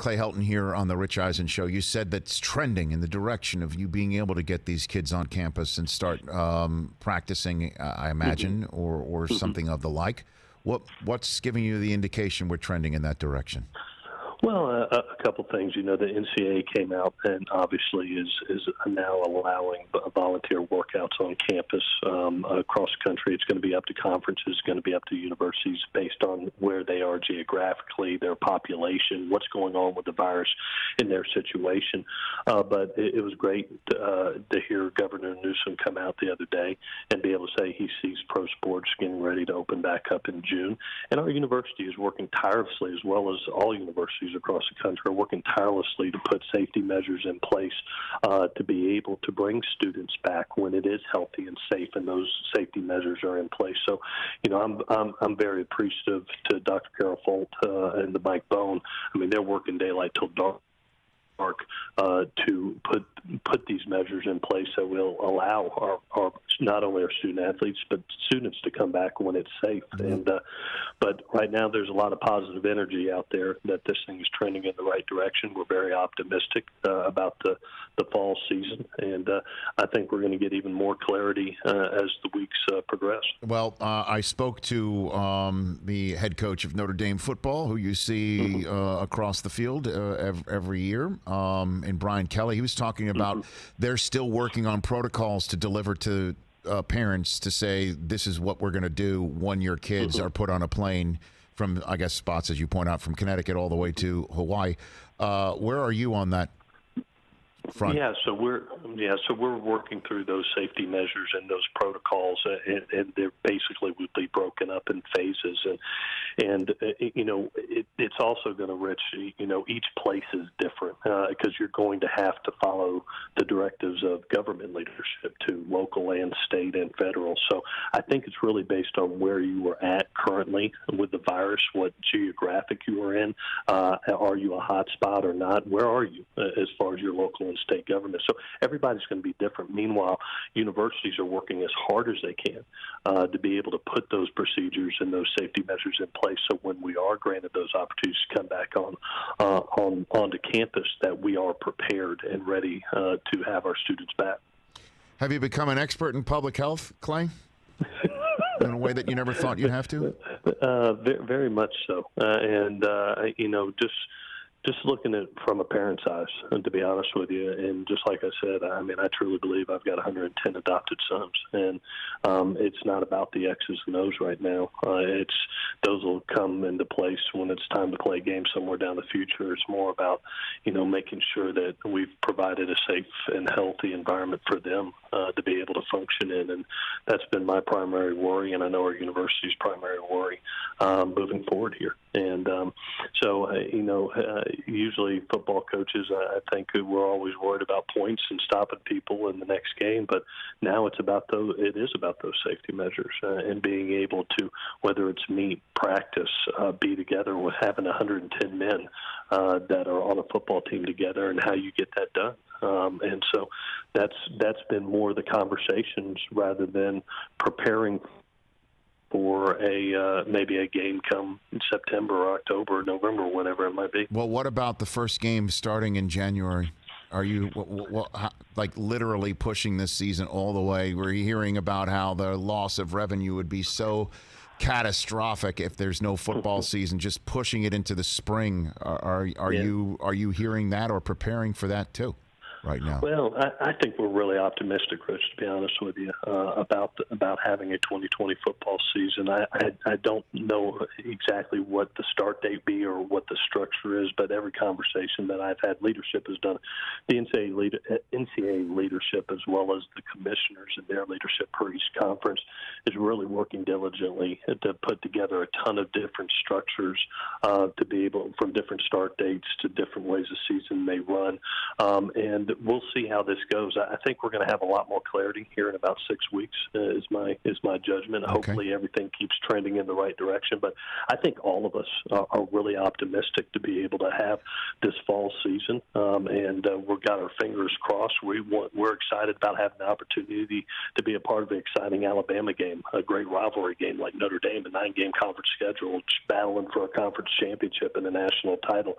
Clay Helton here on the Rich Eisen Show. You said that's trending in the direction of you being able to get these kids on campus and start practicing, I imagine, or something of the like. What's giving you the indication we're trending in that direction? Well, a couple things. The NCAA came out and obviously is now allowing volunteer workouts on campus across the country. It's going to be up to conferences, it's going to be up to universities based on where they are geographically, their population, what's going on with the virus in their situation. But it was great to hear Governor Newsom come out the other day and be able to say he sees pro sports getting ready to open back up in June. And our university is working tirelessly, as well as all universities across the country are working tirelessly to put safety measures in place to be able to bring students back when it is healthy and safe, and those safety measures are in place. So, I'm very appreciative to Dr. Carol Folt and the Mike Bone. I mean, they're working daylight till dark to put these measures in place that will allow our not only our student athletes but students to come back when it's safe. And but right now there's a lot of positive energy out there that this thing is trending in the right direction. We're very optimistic about the fall season, and I think we're going to get even more clarity as the weeks progress. Well, I spoke to the head coach of Notre Dame football, who you see across the field every year, and Brian Kelly. He was talking about they're still working on protocols to deliver to parents to say this is what we're going to do when your kids are put on a plane from, I guess, spots, as you point out, from Connecticut all the way to Hawaii. Where are you on that front? So we're working through those safety measures and those protocols, and they're basically would be broken up in phases, and it's also going to, Rich, each place is different because you're going to have to follow the directives of government leadership to local and state and federal. So I think it's really based on where you are at currently with the virus, what geographic you are in. Are you a hot spot or not? Where are you as far as your local and state government? So everybody's going to be different. Meanwhile, universities are working as hard as they can to be able to put those procedures and those safety measures in place, so when we are granted those opportunities to come back onto campus, that we are prepared and ready to have our students back. Have you become an expert in public health, Clay? In a way that you never thought you'd have to? Very much so. Just looking at it from a parent's eyes, and to be honest with you, and just like I said, I mean, I truly believe I've got 110 adopted sons, and it's not about the X's and O's right now. Those will come into place when it's time to play a game somewhere down the future. It's more about, making sure that we've provided a safe and healthy environment for them to be able to function in, and that's been my primary worry, and I know our university's primary worry moving forward here. And usually football coaches, I think, we're always worried about points and stopping people in the next game, but now it is about those safety measures and being able to, whether it's meet, practice, be together with having 110 men that are on a football team together, and how you get that done. And so that's been more the conversations rather than preparing for maybe a game come in September or October or November, whatever it might be. Well, what about the first game starting in January? Are you like literally pushing this season all the way? We're hearing about how the loss of revenue would be so catastrophic if there's no football season, just pushing it into the spring. Are you hearing that or preparing for that too right now? Well, I think we're really optimistic, Rich, to be honest with you, about having a 2020 football season. I don't know exactly what the start date be or what the structure is, but every conversation that I've had, leadership has done. The NCAA leadership, as well as the commissioners and their leadership per each conference, is really working diligently to put together a ton of different structures to be able, from different start dates to different ways the season may run. And we'll see how this goes. I think we're going to have a lot more clarity here in about 6 weeks, is my judgment. Okay. Hopefully everything keeps trending in the right direction. But I think all of us are really optimistic to be able to have this fall season, and we've got our fingers crossed. We're excited about having the opportunity to be a part of an exciting Alabama game, a great rivalry game like Notre Dame, a 9-game conference schedule, battling for a conference championship and a national title.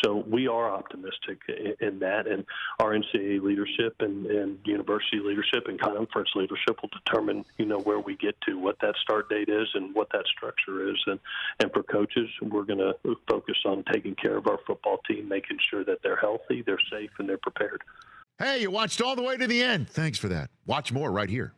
So we are optimistic in that, and our NCAA leadership and university leadership and conference leadership will determine, where we get to, what that start date is and what that structure is. And for coaches, we're going to focus on taking care of our football team, making sure that they're healthy, they're safe, and they're prepared. Hey, you watched all the way to the end. Thanks for that. Watch more right here.